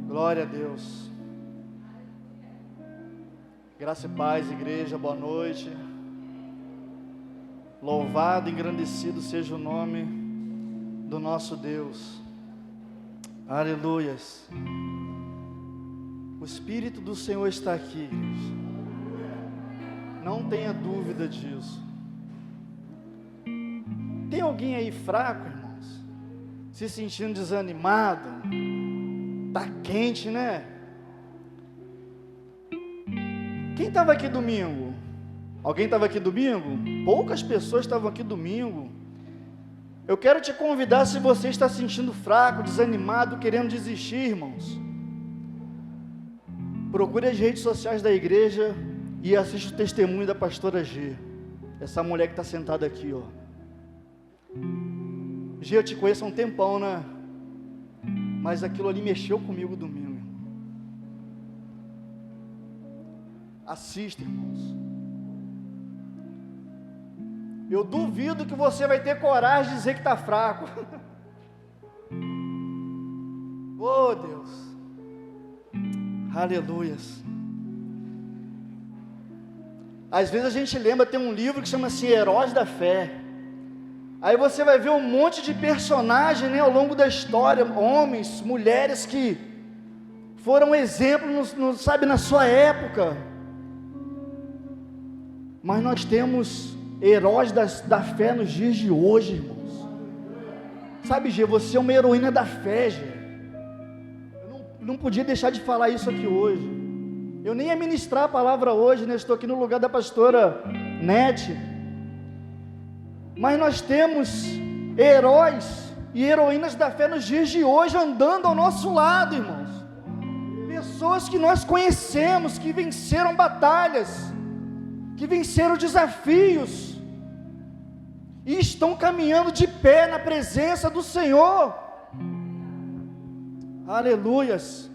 Glória a Deus. Graça e paz, igreja, boa noite. Louvado e engrandecido seja o nome do nosso Deus. Aleluias. O Espírito do Senhor está aqui, igreja. Não tenha dúvida disso. Tem alguém aí fraco, irmãos? Se sentindo desanimado? Tá quente, né? Quem estava aqui domingo? Alguém estava aqui domingo? Poucas pessoas estavam aqui domingo. Eu quero te convidar, se você está se sentindo fraco, desanimado, querendo desistir, irmãos, procure as redes sociais da igreja e assista o testemunho da pastora G. Essa mulher que está sentada aqui, ó. G, eu te conheço há um tempão, né? Mas aquilo ali mexeu comigo domingo. Assista, irmãos. Eu duvido que você vai ter coragem de dizer que está fraco. Oh, Deus. Aleluias. Às vezes a gente lembra, tem um livro que chama assim Heróis da Fé. Aí você vai ver um monte de personagens, né, ao longo da história, homens, mulheres que foram exemplos, sabe, na sua época. Mas nós temos heróis da fé nos dias de hoje, irmãos. Sabe, Gê, você é uma heroína da fé, Gê. Eu não podia deixar de falar isso aqui hoje. Eu nem ia ministrar a palavra hoje, né? Estou aqui no lugar da pastora Nete. Mas nós temos heróis e heroínas da fé nos dias de hoje andando ao nosso lado, irmãos. Pessoas que nós conhecemos, que venceram batalhas, que venceram desafios e estão caminhando de pé na presença do Senhor. Aleluias.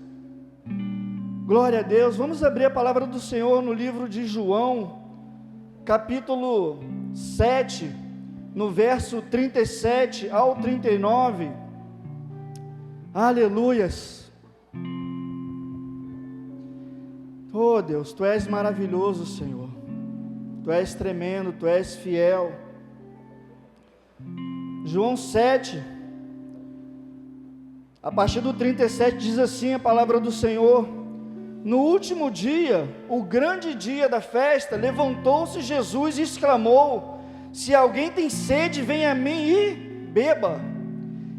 Glória a Deus. Vamos abrir a palavra do Senhor no livro de João, capítulo 7. No verso 37 ao 39, aleluias. Oh Deus, Tu és maravilhoso, Senhor, Tu és tremendo, Tu és fiel. João 7, a partir do 37, diz assim a palavra do Senhor: no último dia, o grande dia da festa, levantou-se Jesus e exclamou: se alguém tem sede, venha a mim e beba.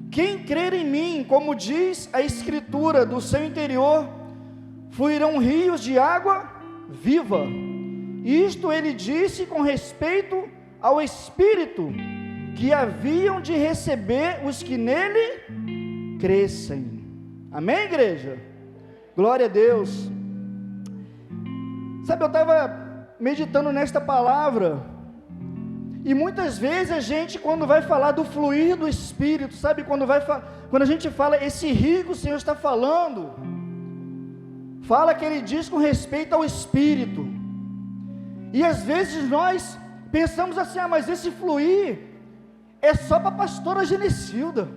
Quem crer em mim, como diz a Escritura, do seu interior fluirão rios de água viva. Isto ele disse com respeito ao Espírito que haviam de receber os que nele crescem. Amém, igreja? Glória a Deus. Sabe, eu estava meditando nesta palavra. E muitas vezes a gente, quando vai falar do fluir do Espírito, sabe, quando a gente fala esse rio que o Senhor está falando, fala que Ele diz com respeito ao Espírito, e às vezes nós pensamos assim, mas esse fluir é só para a pastora Genecilda,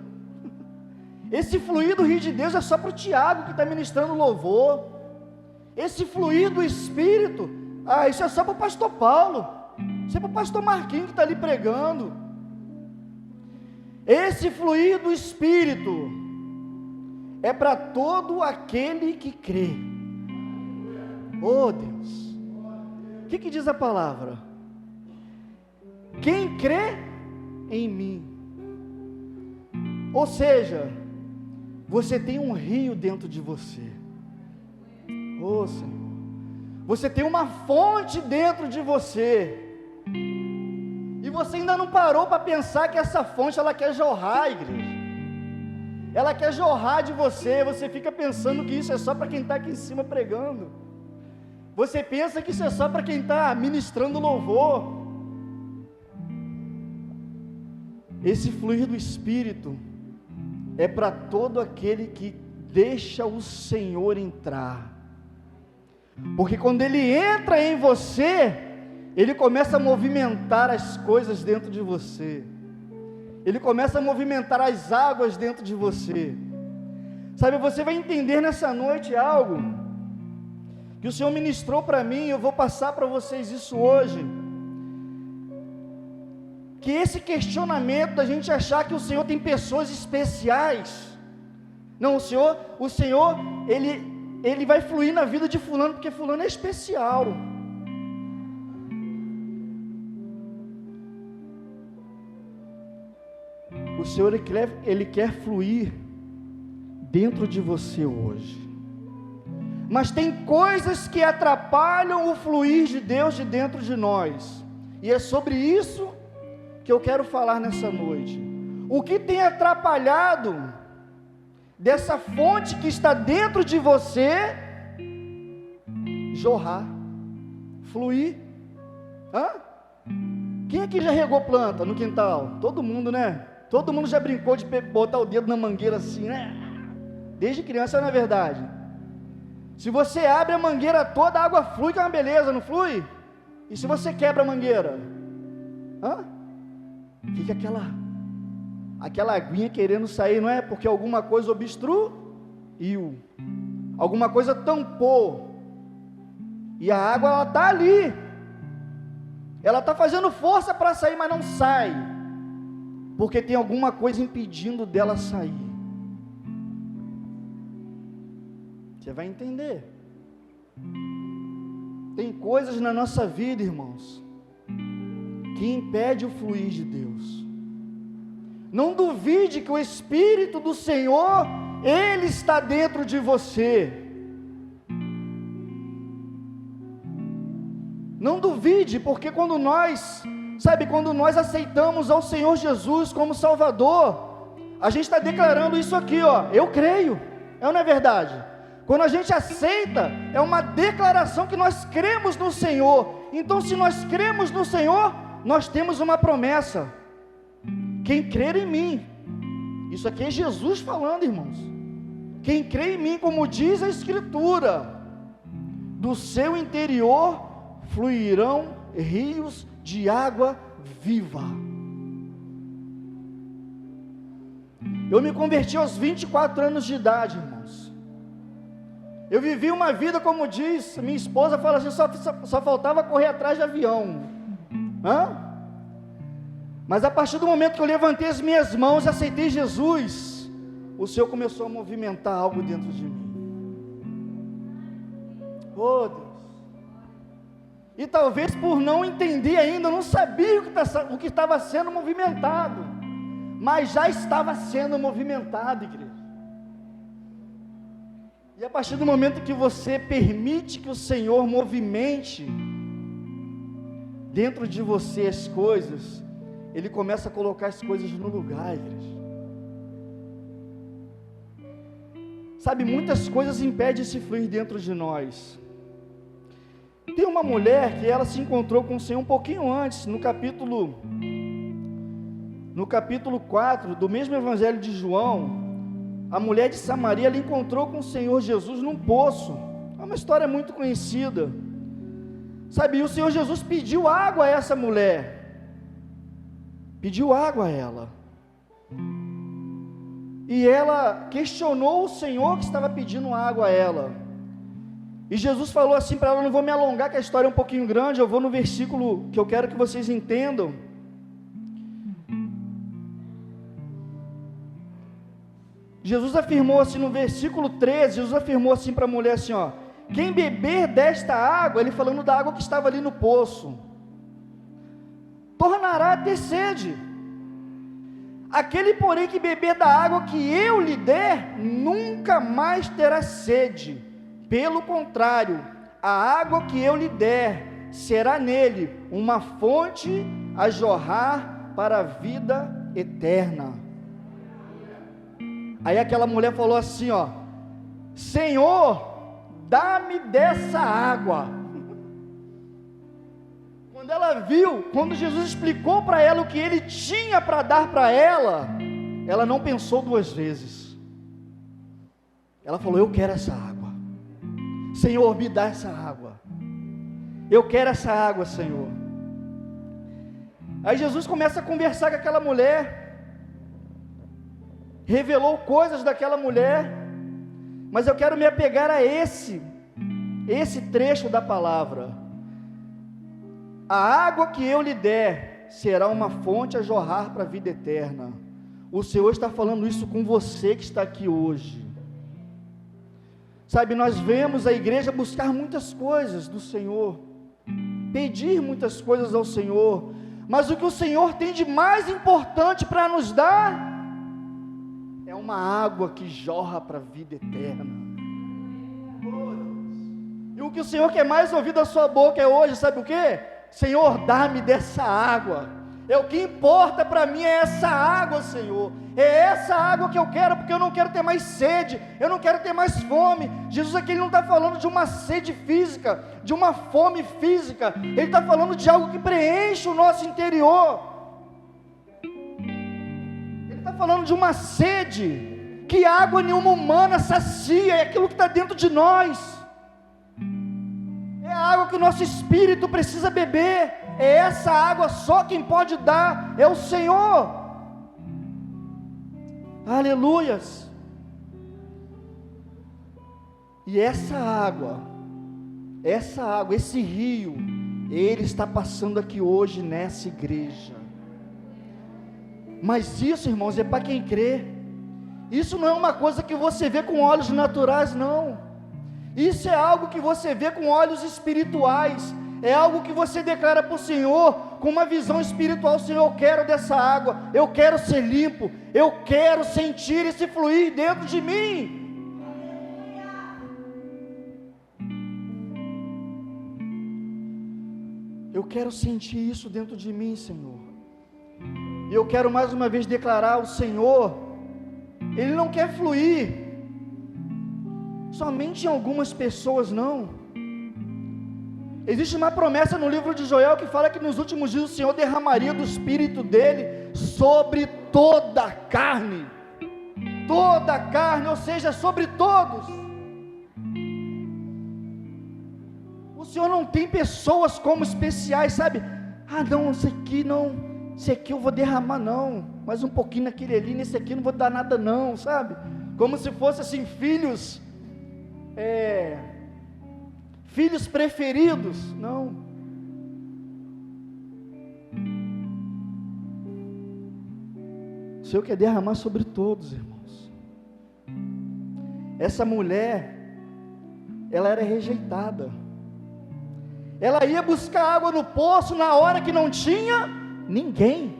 esse fluir do rio de Deus é só para o Tiago que está ministrando louvor, esse fluir do Espírito, isso é só para o pastor Paulo, isso é para o pastor Marquinhos que está ali pregando. Esse fluir do Espírito é para todo aquele que crê. Oh Deus, o que diz a palavra? Quem crê em mim. Ou seja, você tem um rio dentro de você. Oh Senhor, você tem uma fonte dentro de você. E você ainda não parou para pensar que essa fonte, ela quer jorrar, igreja. Ela quer jorrar de você. Você fica pensando que isso é só para quem está aqui em cima pregando. Você pensa que isso é só para quem está ministrando louvor. Esse fluir do Espírito é para todo aquele que deixa o Senhor entrar. Porque quando ele entra em você, ele começa a movimentar as coisas dentro de você. Ele começa a movimentar as águas dentro de você. Sabe, você vai entender nessa noite algo que o Senhor ministrou para mim, eu vou passar para vocês isso hoje. Que esse questionamento da gente achar que o Senhor tem pessoas especiais. Não, o Senhor, ele vai fluir na vida de fulano, porque fulano é especial. O Senhor, ele quer fluir dentro de você hoje. Mas tem coisas que atrapalham o fluir de Deus de dentro de nós. E é sobre isso que eu quero falar nessa noite. O que tem atrapalhado dessa fonte que está dentro de você jorrar, fluir? Quem aqui já regou planta no quintal? Todo mundo, né? Todo mundo já brincou de botar o dedo na mangueira assim, né? Desde criança, não é verdade? Se você abre a mangueira toda, a água flui, que é uma beleza, não flui? E se você quebra a mangueira? Fica aquela aguinha querendo sair, não é? Porque alguma coisa obstruiu, alguma coisa tampou, e a água, ela está ali, ela está fazendo força para sair, mas não sai, porque tem alguma coisa impedindo dela sair. Você vai entender. Tem coisas na nossa vida, irmãos, que impede o fluir de Deus. Não duvide que o Espírito do Senhor, Ele está dentro de você. Não duvide, porque quando nós aceitamos ao Senhor Jesus como Salvador, a gente está declarando isso aqui, eu creio, não é verdade? Quando a gente aceita, é uma declaração que nós cremos no Senhor. Então, se nós cremos no Senhor, nós temos uma promessa: quem crer em mim, isso aqui é Jesus falando, irmãos, quem crê em mim, como diz a Escritura, do seu interior fluirão rios de água viva. Eu me converti aos 24 anos de idade, irmãos. Eu vivi uma vida, como diz minha esposa, fala assim, só faltava correr atrás de avião. Mas a partir do momento que eu levantei as minhas mãos e aceitei Jesus, o Senhor começou a movimentar algo dentro de mim. Oh Deus! E talvez por não entender ainda, eu não sabia o que estava sendo movimentado, mas já estava sendo movimentado, igreja. E a partir do momento que você permite que o Senhor movimente dentro de você as coisas, Ele começa a colocar as coisas no lugar, igreja. Sabe, muitas coisas impedem esse fluir dentro de nós. Tem uma mulher que ela se encontrou com o Senhor um pouquinho antes, no capítulo 4 do mesmo Evangelho de João. A mulher de Samaria, ela encontrou com o Senhor Jesus num poço. É uma história muito conhecida. Sabe, e o Senhor Jesus pediu água a essa mulher. Pediu água a ela. E ela questionou o Senhor que estava pedindo água a ela. E Jesus falou assim para ela, não vou me alongar, que a história é um pouquinho grande, eu vou no versículo que eu quero que vocês entendam. Jesus afirmou assim no versículo 13, Jesus afirmou assim para a mulher assim, quem beber desta água, ele falando da água que estava ali no poço, tornará a ter sede. Aquele, porém, que beber da água que eu lhe der, nunca mais terá sede. Pelo contrário, a água que eu lhe der, será nele uma fonte a jorrar para a vida eterna. Aí aquela mulher falou assim, Senhor, dá-me dessa água. Quando ela viu, quando Jesus explicou para ela o que ele tinha para dar para ela, ela não pensou duas vezes. Ela falou, eu quero essa água. Senhor, me dá essa água, eu quero essa água, Senhor. Aí Jesus começa a conversar com aquela mulher, revelou coisas daquela mulher, mas eu quero me apegar a esse trecho da palavra. A água que eu lhe der será uma fonte a jorrar para a vida eterna. O Senhor está falando isso com você que está aqui hoje. Sabe, nós vemos a igreja buscar muitas coisas do Senhor, pedir muitas coisas ao Senhor, mas o que o Senhor tem de mais importante para nos dar é uma água que jorra para a vida eterna. E o que o Senhor quer mais ouvir da sua boca é hoje, sabe o que? Senhor, dá-me dessa água. O que importa para mim é essa água, Senhor. É essa água que eu quero, porque eu não quero ter mais sede, eu não quero ter mais fome. Jesus aqui ele não está falando de uma sede física, de uma fome física. Ele está falando de algo que preenche o nosso interior. Ele está falando de uma sede que água nenhuma humana sacia, é aquilo que está dentro de nós. É a água que o nosso espírito precisa beber. É essa água, só quem pode dar é o Senhor. Aleluias. E essa água, esse rio, ele está passando aqui hoje nessa igreja. Mas isso, irmãos, é para quem crê. Isso não é uma coisa que você vê com olhos naturais, não. Isso é algo que você vê com olhos espirituais. É algo que você declara para o Senhor, com uma visão espiritual. Senhor, eu quero dessa água, eu quero ser limpo, eu quero sentir esse fluir dentro de mim. Eu quero sentir isso dentro de mim, Senhor. E eu quero mais uma vez declarar: o Senhor, Ele não quer fluir somente em algumas pessoas, não. Existe uma promessa no livro de Joel que fala que nos últimos dias o Senhor derramaria do Espírito dele sobre toda a carne, ou seja, sobre todos. O Senhor não tem pessoas como especiais, sabe? Não, esse aqui eu vou derramar não, mas um pouquinho naquele ali, nesse aqui eu não vou dar nada não, sabe? Como se fosse assim, filhos preferidos. Não. O Senhor quer derramar sobre todos, irmãos. Essa mulher, ela era rejeitada. Ela ia buscar água no poço na hora que não tinha ninguém.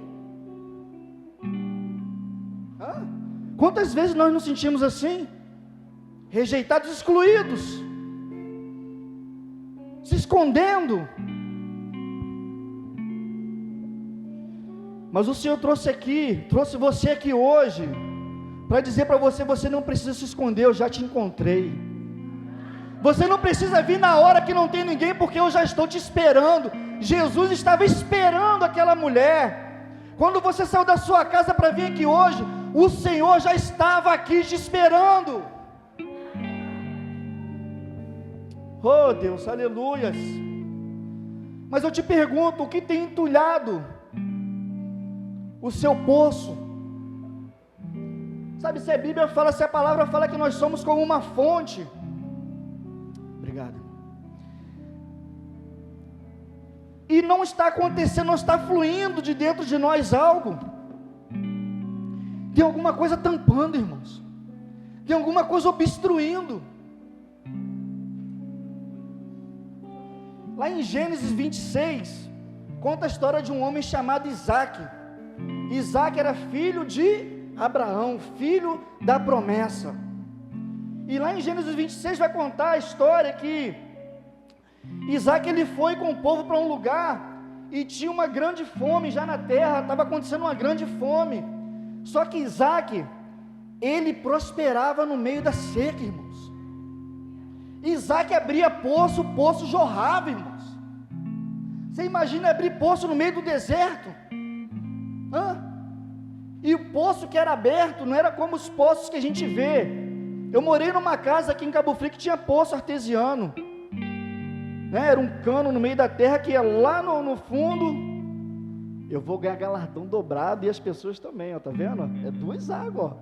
Quantas vezes nós nos sentimos assim? Rejeitados, excluídos, se escondendo. Mas o Senhor trouxe você aqui hoje, para dizer para você: você não precisa se esconder, eu já te encontrei. Você não precisa vir na hora que não tem ninguém, porque eu já estou te esperando. Jesus estava esperando aquela mulher. Quando você saiu da sua casa para vir aqui hoje, o Senhor já estava aqui te esperando. Oh Deus, aleluias. Mas eu te pergunto: o que tem entulhado o seu poço? Sabe, se a Bíblia fala, se a palavra fala que nós somos como uma fonte. Obrigado. E não está acontecendo, não está fluindo de dentro de nós algo. Tem alguma coisa tampando, irmãos. Tem alguma coisa obstruindo. Lá em Gênesis 26, conta a história de um homem chamado Isaac. Isaac era filho de Abraão, filho da promessa. E lá em Gênesis 26 vai contar a história que Isaac ele foi com o povo para um lugar e tinha uma grande fome já na terra, estava acontecendo uma grande fome. Só que Isaac, ele prosperava no meio da seca, irmãos. Isaac abria poço, o poço jorrava, irmãos. Você imagina abrir poço no meio do deserto? E o poço que era aberto não era como os poços que a gente vê, Eu morei numa casa aqui em Cabo Frio que tinha poço artesiano, né? Era um cano no meio da terra que ia lá no fundo. Eu vou ganhar galardão dobrado e as pessoas também, ó, tá vendo? É 2 águas, ó.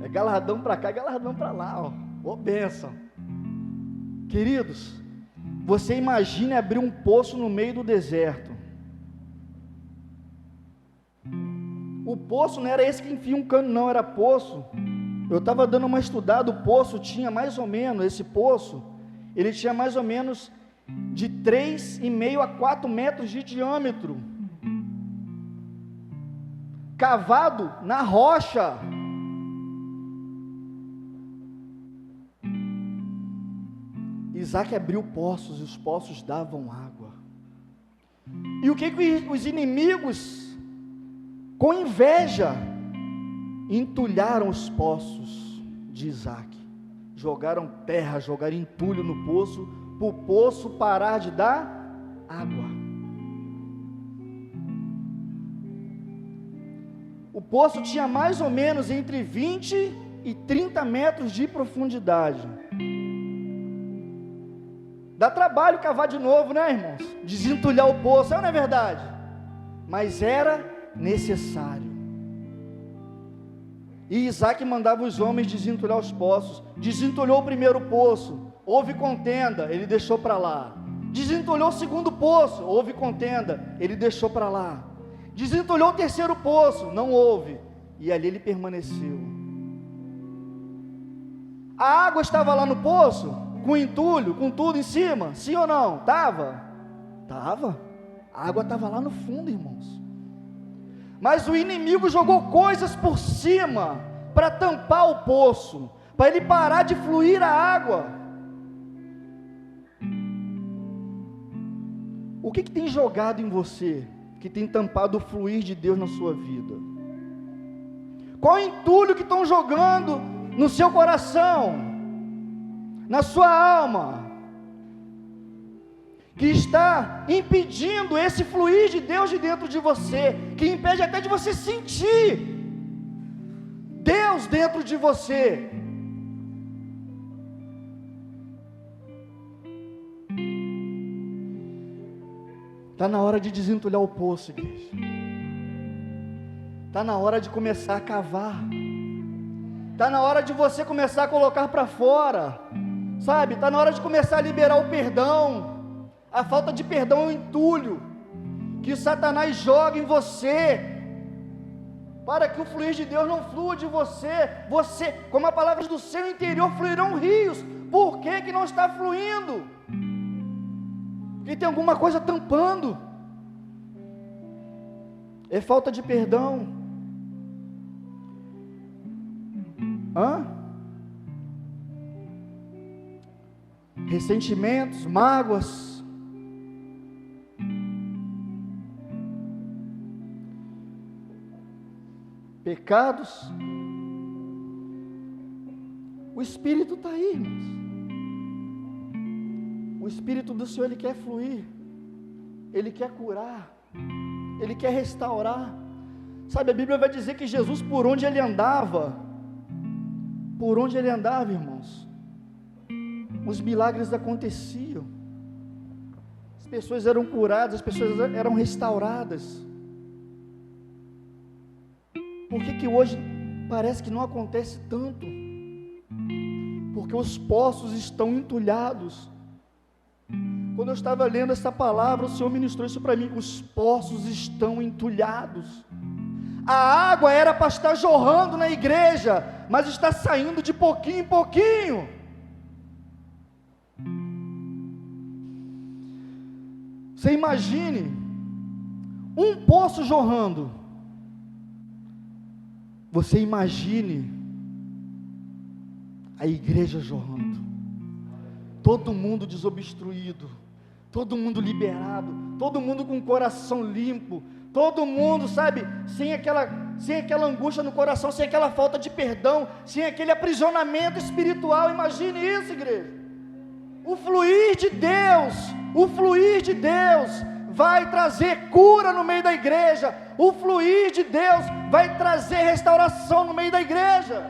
É galardão para cá e galardão para lá, ó. Ô, bênção. Queridos, você imagine abrir um poço no meio do deserto. O poço não era esse que enfia um cano, não, era poço. Eu estava dando uma estudada, o poço tinha mais ou menos, esse poço, ele tinha mais ou menos de 3,5 a 4 metros de diâmetro, cavado na rocha. Isaac abriu poços e os poços davam água. E o que os inimigos, com inveja, entulharam os poços de Isaac, jogaram terra, jogaram entulho no poço, para o poço parar de dar água. O poço tinha mais ou menos entre 20 e 30 metros de profundidade. Dá trabalho cavar de novo, né, irmãos? Desentulhar o poço, não é verdade? Mas era necessário. E Isaac mandava os homens desentulhar os poços. Desentulhou o primeiro poço, houve contenda, ele deixou para lá. Desentulhou o segundo poço, houve contenda, ele deixou para lá. Desentulhou o terceiro poço, não houve, e ali ele permaneceu. A água estava lá no poço, com entulho, com tudo em cima, sim ou não? Estava? A água estava lá no fundo, irmãos. Mas o inimigo jogou coisas por cima, para tampar o poço, para ele parar de fluir a água. O que tem jogado em você, que tem tampado o fluir de Deus na sua vida? Qual entulho que estão jogando no seu coração, na sua alma, que está impedindo esse fluir de Deus de dentro de você, que impede até de você sentir Deus dentro de você? Está na hora de desentulhar o poço, igreja. Está na hora de começar a cavar. Está na hora de você começar a colocar para fora, sabe? Está na hora de começar a liberar o perdão. A falta de perdão é um entulho que Satanás joga em você, para que o fluir de Deus não flua de você. Você, como a palavra do seu interior fluirão rios. Por que não está fluindo? Porque tem alguma coisa tampando. É falta de perdão. Ressentimentos, mágoas, pecados. O Espírito está aí, irmãos. O Espírito do Senhor, Ele quer fluir, Ele quer curar, Ele quer restaurar. Sabe, a Bíblia vai dizer que Jesus, por onde Ele andava, irmãos, os milagres aconteciam, as pessoas eram curadas, as pessoas eram restauradas. Por que hoje parece que não acontece tanto? Porque os poços estão entulhados. Quando eu estava lendo essa palavra, o Senhor ministrou isso para mim: os poços estão entulhados. A água era para estar jorrando na igreja, mas está saindo de pouquinho em pouquinho. Você imagine um poço jorrando. Você imagine a igreja jorrando, todo mundo desobstruído, todo mundo liberado, todo mundo com o coração limpo, todo mundo, sabe, sem aquela angústia no coração, sem aquela falta de perdão, sem aquele aprisionamento espiritual. Imagine isso, igreja. O fluir de Deus vai trazer cura no meio da igreja. O fluir de Deus vai trazer restauração no meio da igreja.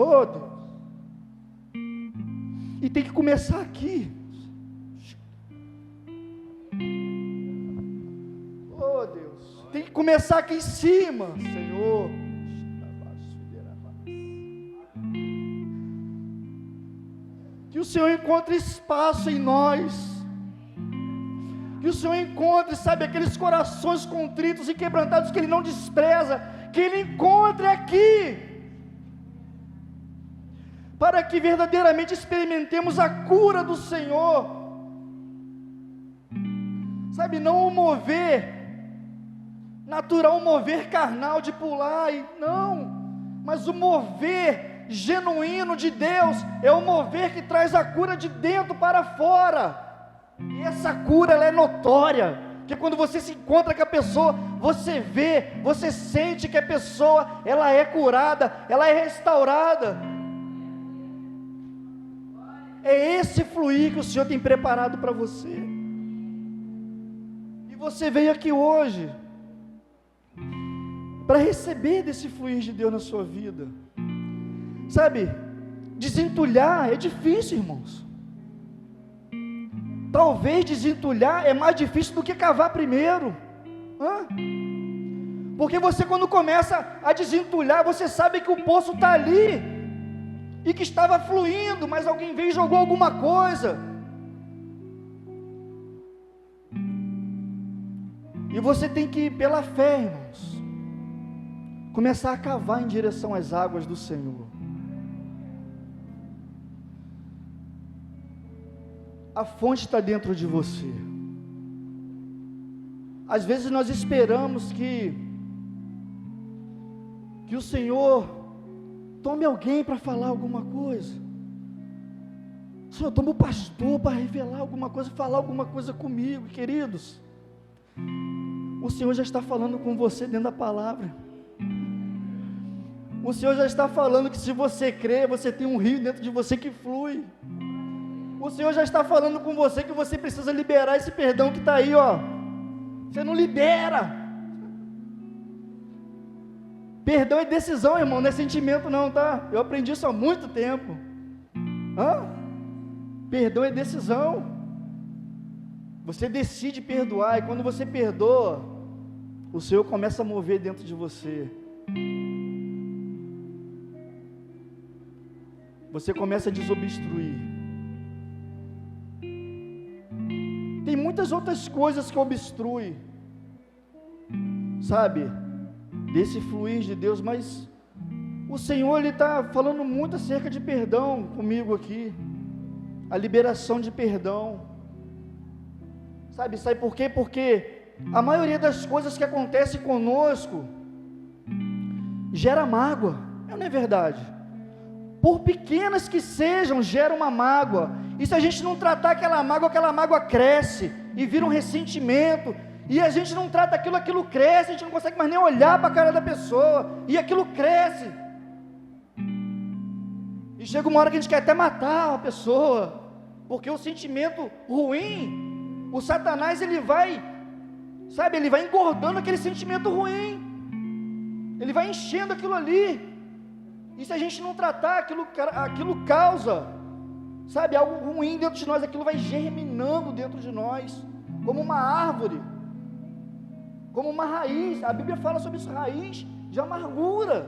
Oh Deus. E tem que começar aqui. Oh Deus. Tem que começar aqui em cima, Senhor. Que o Senhor encontre espaço em nós. Que o Senhor encontre, sabe, aqueles corações contritos e quebrantados que Ele não despreza, que Ele encontre aqui, para que verdadeiramente experimentemos a cura do Senhor, sabe, não o mover natural, o mover carnal de pular, não, mas o mover genuíno de Deus, é o mover que traz a cura de dentro para fora. E essa cura, ela é notória, porque quando você se encontra com a pessoa, você vê, você sente que a pessoa, ela é curada, ela é restaurada. É esse fluir que o Senhor tem preparado para você. E você veio aqui hoje, para receber desse fluir de Deus na sua vida. Sabe, desentulhar é difícil, irmãos. Talvez desentulhar é mais difícil do que cavar primeiro. Porque você, quando começa a desentulhar, você sabe que o poço está ali, e que estava fluindo, mas alguém veio e jogou alguma coisa, e você tem que, pela fé, irmãos, começar a cavar em direção às águas do Senhor. A fonte está dentro de você. Às vezes nós esperamos que o Senhor tome alguém para falar alguma coisa. O Senhor toma o pastor para revelar alguma coisa, falar alguma coisa comigo, queridos. O Senhor já está falando com você dentro da palavra. O Senhor já está falando que se você crer, você tem um rio dentro de você que flui. O Senhor já está falando com você que você precisa liberar esse perdão que está aí, ó. Você não libera. Perdão é decisão, irmão, não é sentimento não, tá? Eu aprendi isso há muito tempo. Perdão é decisão. Você decide perdoar, e quando você perdoa, o Senhor começa a mover dentro de você. Você começa a desobstruir. Tem muitas outras coisas que obstruem, sabe, desse fluir de Deus, mas o Senhor, Ele está falando muito acerca de perdão comigo aqui, a liberação de perdão, sabe por quê? Porque a maioria das coisas que acontecem conosco, gera mágoa, não é verdade? Por pequenas que sejam, gera uma mágoa, e se a gente não tratar aquela mágoa cresce, e vira um ressentimento, e a gente não trata aquilo cresce, a gente não consegue mais nem olhar para a cara da pessoa, e aquilo cresce, e chega uma hora que a gente quer até matar a pessoa, porque o sentimento ruim, o Satanás, ele vai engordando aquele sentimento ruim, ele vai enchendo aquilo ali, e se a gente não tratar, aquilo causa, sabe, algo ruim dentro de nós, aquilo vai germinando dentro de nós, como uma árvore, como uma raiz. A Bíblia fala sobre isso, raiz de amargura.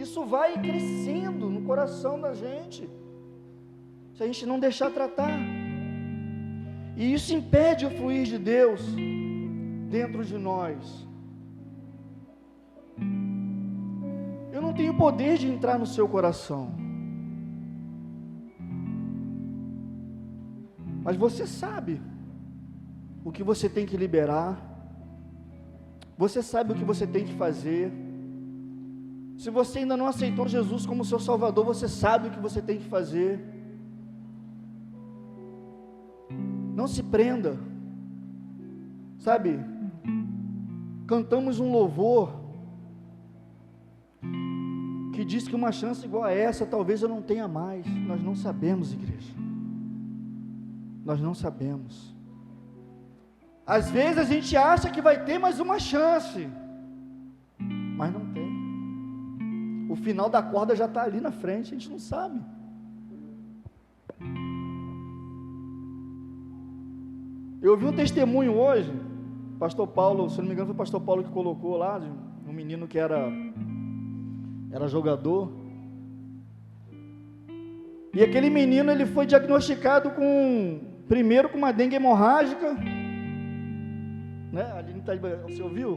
Isso vai crescendo no coração da gente, se a gente não deixar tratar, e isso impede o fluir de Deus dentro de nós. Eu não tenho poder de entrar no seu coração, mas você sabe o que você tem que liberar, você sabe o que você tem que fazer. Se você ainda não aceitou Jesus como seu Salvador, você sabe o que você tem que fazer. Não se prenda, sabe, cantamos um louvor que diz que uma chance igual a essa, talvez eu não tenha mais. Nós não sabemos, igreja, nós não sabemos. Às vezes a gente acha que vai ter mais uma chance, mas não tem. O final da corda já está ali na frente, a gente não sabe. Eu vi um testemunho hoje, pastor Paulo, se não me engano foi o pastor Paulo que colocou lá, de um menino que era jogador, e aquele menino, ele foi diagnosticado primeiro com uma dengue hemorrágica, né? Ali no Itaíba, você ouviu?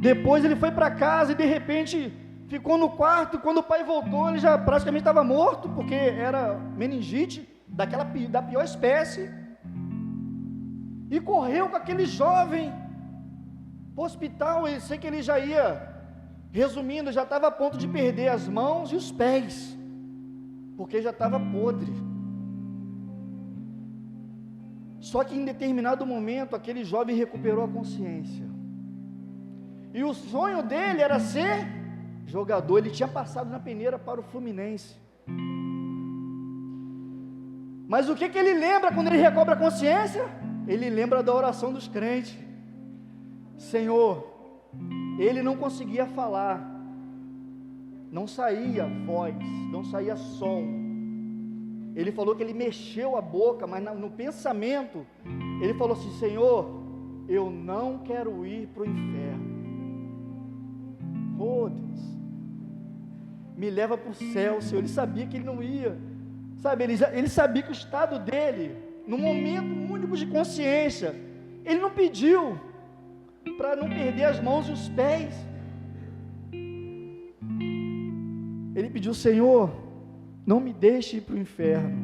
Depois ele foi para casa e de repente ficou no quarto, quando o pai voltou, ele já praticamente estava morto, porque era meningite, da pior espécie, e correu com aquele jovem para o hospital, e sei que ele já ia, resumindo, já estava a ponto de perder as mãos e os pés, porque já estava podre. Só que em determinado momento, aquele jovem recuperou a consciência, e o sonho dele era ser jogador. Ele tinha passado na peneira para o Fluminense, mas o que ele lembra quando ele recobra a consciência? Ele lembra da oração dos crentes. Senhor, ele não conseguia falar, não saía voz, não saía som. Ele falou que ele mexeu a boca, mas no pensamento, ele falou assim: Senhor, eu não quero ir para o inferno. Oh Deus, me leva para o céu, Senhor. Ele sabia que ele não ia, sabe, ele sabia que o estado dele, no momento único de consciência, ele não pediu para não perder as mãos e os pés, ele pediu: Senhor, não me deixe ir para o inferno.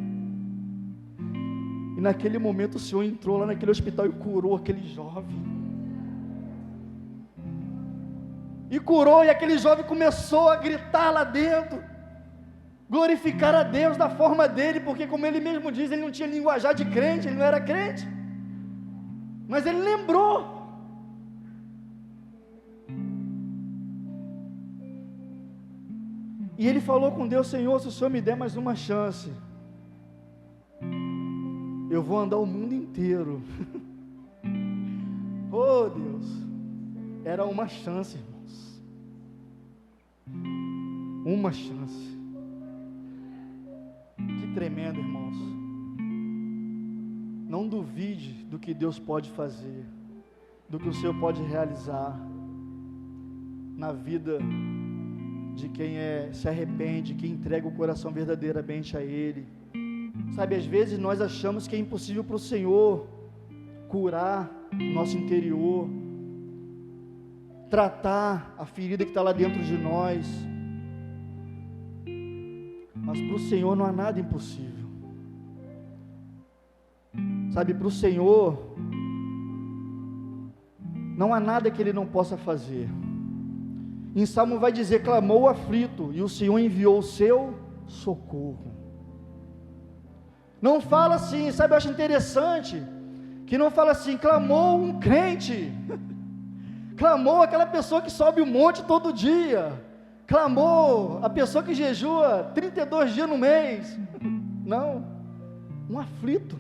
E naquele momento o Senhor entrou lá naquele hospital e curou aquele jovem, e aquele jovem começou a gritar lá dentro, glorificar a Deus da forma dele, porque como ele mesmo diz, ele não tinha linguajar de crente, ele não era crente, mas ele lembrou. E ele falou com Deus: Senhor, se o Senhor me der mais uma chance, eu vou andar o mundo inteiro. Oh Deus, era uma chance, irmãos, uma chance. Que tremendo, irmãos. Não duvide do que Deus pode fazer, do que o Senhor pode realizar na vida de quem se arrepende, que entrega o coração verdadeiramente a Ele. Sabe, às vezes nós achamos que é impossível para o Senhor curar o nosso interior, tratar a ferida que está lá dentro de nós, mas para o Senhor não há nada impossível. Sabe, para o Senhor não há nada que Ele não possa fazer. Em Salmo vai dizer: clamou o aflito, e o Senhor enviou o seu socorro. Não fala assim, sabe, eu acho interessante, que não fala assim: clamou um crente, clamou aquela pessoa que sobe o monte todo dia, clamou a pessoa que jejua 32 dias no mês. Não, um aflito.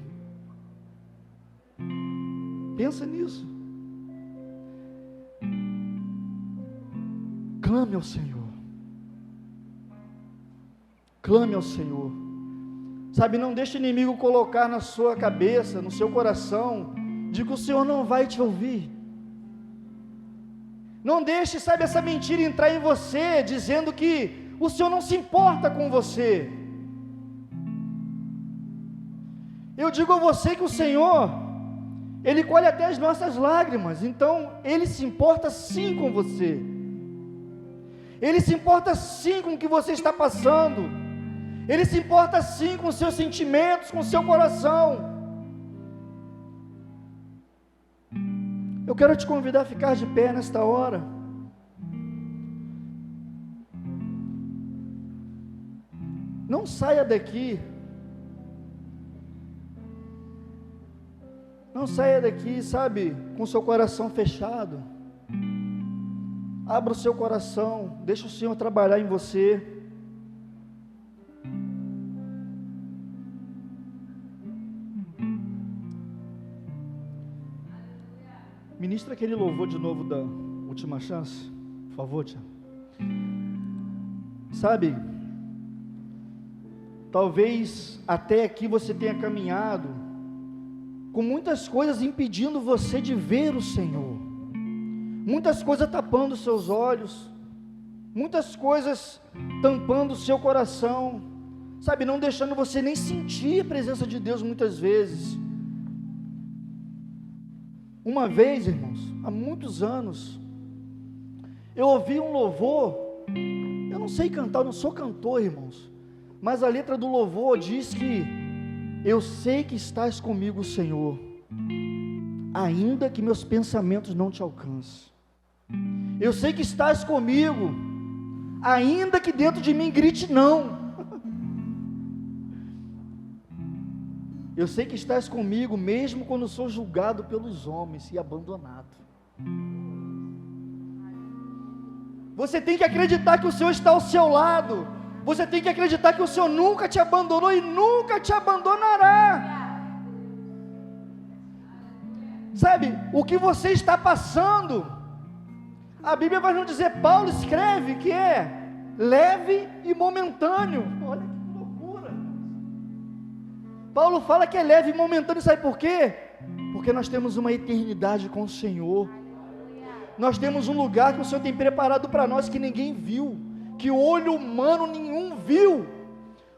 Pensa nisso. Clame ao Senhor, clame ao Senhor, sabe, não deixe o inimigo colocar na sua cabeça, no seu coração, de que o Senhor não vai te ouvir. Não deixe, sabe, essa mentira entrar em você, dizendo que o Senhor não se importa com você. Eu digo a você que o Senhor, Ele colhe até as nossas lágrimas, então Ele se importa sim com você. Ele se importa sim com o que você está passando, Ele se importa sim com os seus sentimentos, com o seu coração. Eu quero te convidar a ficar de pé nesta hora. Não saia daqui, não saia daqui, sabe, com o seu coração fechado. Abra o seu coração, deixa o Senhor trabalhar em você. Ministra aquele louvor de novo da última chance, por favor, Tia. Sabe, talvez até aqui você tenha caminhado com muitas coisas impedindo você de ver o Senhor, muitas coisas tapando os seus olhos, muitas coisas tampando o seu coração, sabe, não deixando você nem sentir a presença de Deus muitas vezes. Uma vez, irmãos, há muitos anos, eu ouvi um louvor, eu não sei cantar, eu não sou cantor, irmãos, mas a letra do louvor diz que: eu sei que estás comigo, Senhor, ainda que meus pensamentos não te alcancem. Eu sei que estás comigo, ainda que dentro de mim grite não. Eu sei que estás comigo, mesmo quando sou julgado pelos homens e abandonado. Você tem que acreditar que o Senhor está ao seu lado. Você tem que acreditar que o Senhor nunca te abandonou e nunca te abandonará. Sabe, o que você está passando, a Bíblia vai nos dizer, Paulo escreve que é leve e momentâneo. Olha que loucura. Paulo fala que é leve e momentâneo, sabe por quê? Porque nós temos uma eternidade com o Senhor. Nós temos um lugar que o Senhor tem preparado para nós que ninguém viu, que o olho humano nenhum viu.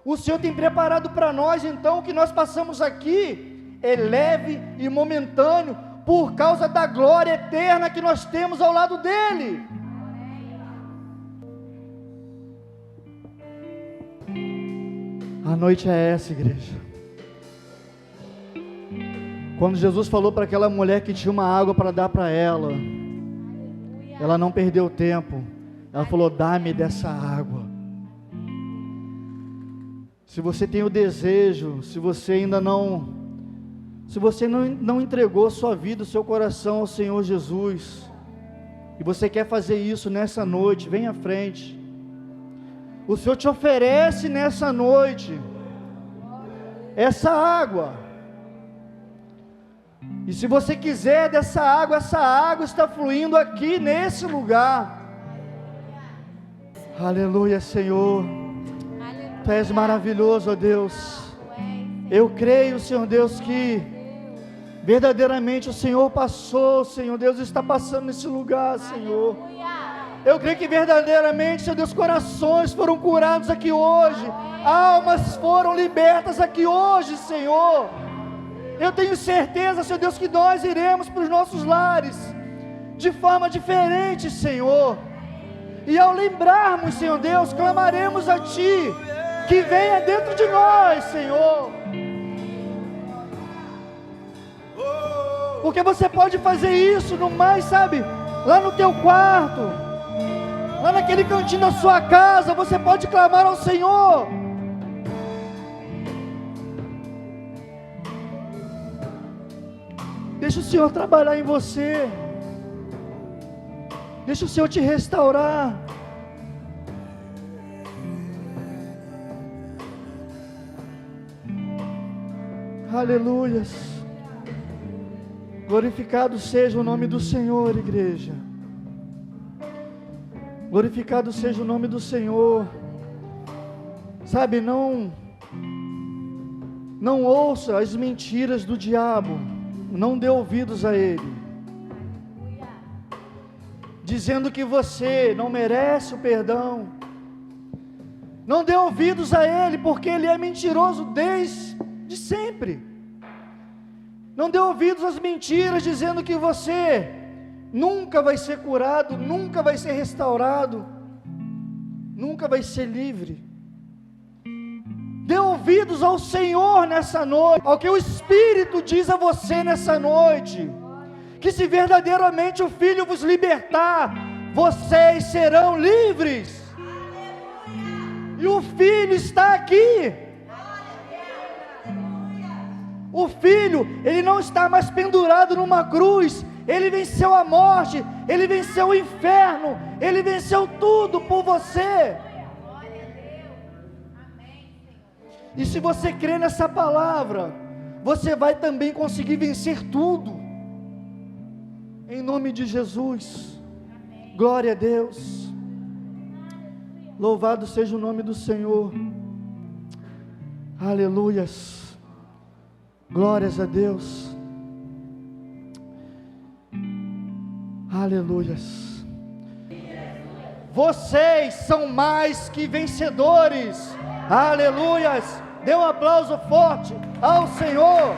O Senhor tem preparado para nós, então o que nós passamos aqui é leve e momentâneo, por causa da glória eterna que nós temos ao lado dele. A noite é essa, igreja. Quando Jesus falou para aquela mulher que tinha uma água para dar para ela, ela não perdeu tempo. Ela falou: dá-me dessa água. Se você tem o desejo, se você não entregou sua vida, o seu coração ao Senhor Jesus, e você quer fazer isso nessa noite, vem à frente. O Senhor te oferece nessa noite essa água. E se você quiser dessa água, essa água está fluindo aqui nesse lugar. Aleluia, Senhor. Tu és maravilhoso, ó Deus. Eu creio, Senhor Deus, que verdadeiramente o Senhor passou, Senhor Deus, está passando nesse lugar, Senhor. Eu creio que verdadeiramente, Senhor Deus, corações foram curados aqui hoje, almas foram libertas aqui hoje, Senhor. Eu tenho certeza, Senhor Deus, que nós iremos para os nossos lares de forma diferente, Senhor. E ao lembrarmos, Senhor Deus, clamaremos a Ti, que venha dentro de nós, Senhor. Porque você pode fazer isso no mais, sabe, lá no teu quarto, lá naquele cantinho da sua casa, você pode clamar ao Senhor. Deixa o Senhor trabalhar em você. Deixa o Senhor te restaurar. Aleluias. Glorificado seja o nome do Senhor, igreja. Glorificado seja o nome do Senhor. Sabe, não ouça as mentiras do diabo. Não dê ouvidos a ele, dizendo que você não merece o perdão. Não dê ouvidos a ele, porque ele é mentiroso desde sempre. Não dê ouvidos às mentiras, dizendo que você nunca vai ser curado, nunca vai ser restaurado, nunca vai ser livre. Dê ouvidos ao Senhor nessa noite, ao que o Espírito diz a você nessa noite, que se verdadeiramente o Filho vos libertar, vocês serão livres. E o Filho está aqui. O Filho, Ele não está mais pendurado numa cruz, Ele venceu a morte, Ele venceu o inferno, Ele venceu tudo por você. E se você crê nessa palavra, você vai também conseguir vencer tudo, em nome de Jesus. Glória a Deus. Louvado seja o nome do Senhor. Aleluias. Glórias a Deus. Aleluias. Vocês são mais que vencedores. Aleluias. Dê um aplauso forte ao Senhor.